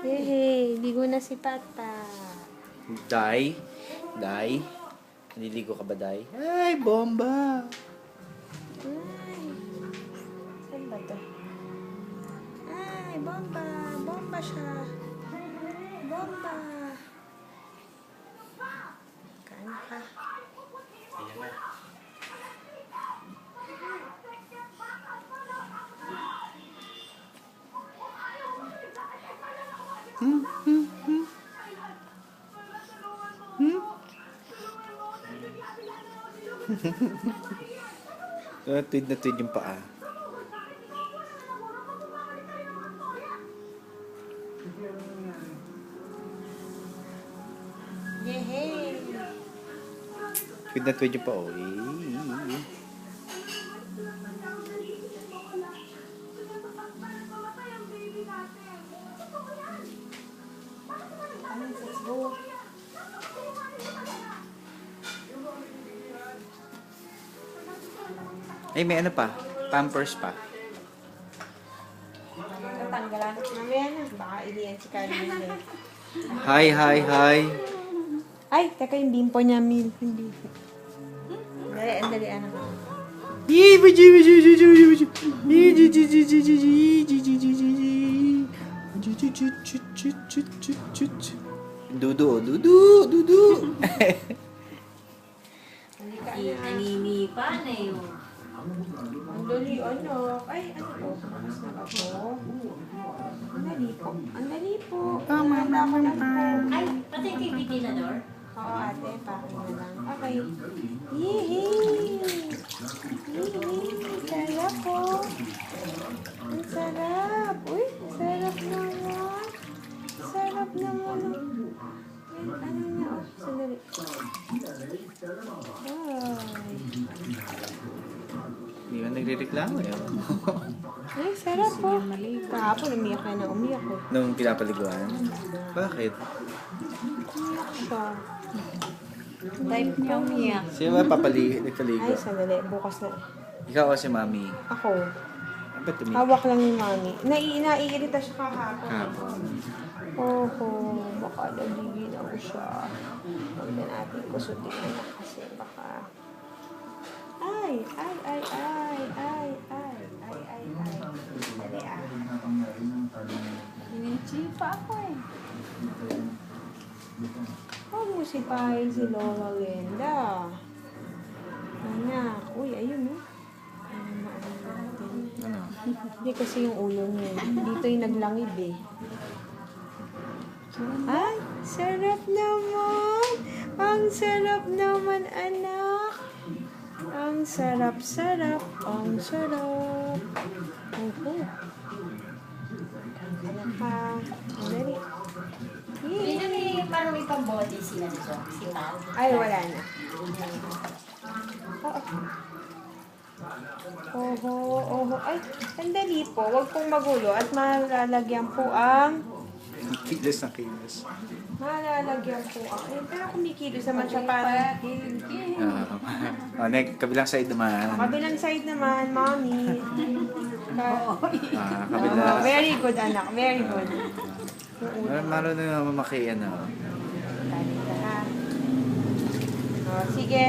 Yehey! Ligo na si Pata. Day? Day? Naliligo ka ba, Day? Ay, bomba! Ay! Saan ba to? Ay, bomba! Bomba siya! Bomba! Kain ka. Ayan na. Tuwid na tuwid yung paa. Yehey! Tuwid na tuwid yung paa. Oy. Let's go. Ay, may ano pa? Pampers pa. Tatanggalan. Mamaya na. Baka iliyan si Carmen eh. Hi, hi, hi. Ay, teka yung bimpo niya, Mil. Hindi. Dali, andali, anak. Dudu, oh, dudu, dudu. Naninipa na yun. Ang dali, anak. Ay, ano po? Mas na ako. Ang dali po. Ang dali po. Tama, ako lang po. Ay, pati yung TV tinador? Oo, ate. Pakin na lang. Okay. Yehey! Yehey! Sarap po. Ang sarap. Uy, sarap naman. Sarap naman. Yan, ano niya? Oh, sandali. Ay. Hindi ka nagre-reklamo eh. Ay, sarap po. Kahapon, umiyak na na umiyak ko. Nung pinapaliguan? Bakit? Umiyak siya. Type niya umiyak. Sino ba nagpaligo? Ay, sandali. Bukas na. Ikaw o si Mami? Ako. Ba't tumiyak? Hawak lang ni Mami. Naiirita siya kahapon. Hapon. Oho, baka nagiginaw siya. Huwag na natin kusutin na kasi baka... Ay! Ay, ay, ay, ay, ay, ay, ay, ay. Dali ah. Hinichipa ako eh. Huwag mo sipahin si Lola Linda. Anak. Uy, ayun oh. Ano? Hindi kasi yung ulo niya. Dito yung naglangib eh. Ay, sarap naman. Ang sarap naman, anak. Ang sarap-sarap. Ang sarap. Oho. Anak ka. Dali. Hindi na Yay. parang may pambote sila dito. Si Pat. Ay, wala na. Oo. Oho, oho. Ay, sandali po. Huwag pong magulo at malalagyan po ang... Kilos na kilos. Malalagyan po ang... Eh, pero kumikilos naman siya para... Kabilang side naman. Kabilang side naman, mommy. Kabila. Very good, anak. Very good. Marunong na mamaki ano. Dali ka ha. Oh, sige.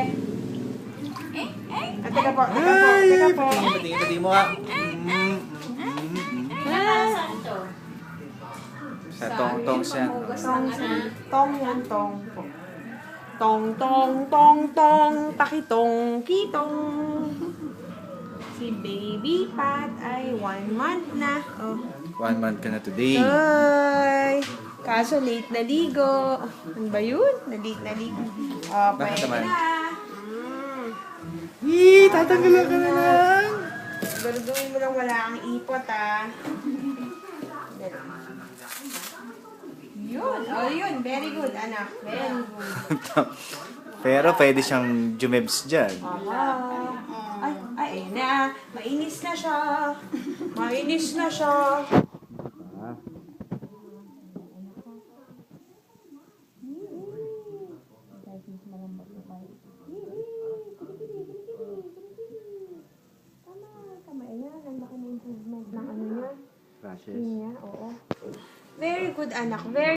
Ah, teka po, teka po, teka po. Pati mo ha. Saan to? Sa tong-tong siya. Tong yan, tong po. Tong, tong, tong, tong, takitong, kitong. Si Baby Pat ay 1 month na. Oh. 1 month ka na today. Ay, kaso late na ligo. Ano ba yun? Na-late na ligo. Oh, Bakit pwede naman? na. Tatanggalan ka na lang. Gagawin mo lang wala kang ipot, ah. Yun. Oh, yun. Very good, anak. Very good. Pero pwede siyang jumebs dyan. Aha. Ay, ay, ayun na. Mainis na siya. Mainis na siya. Tama, tama. Ayan, ang laki ng improvement ng ano niya. Rashes. Skin niya, oo. Very good, anak. Very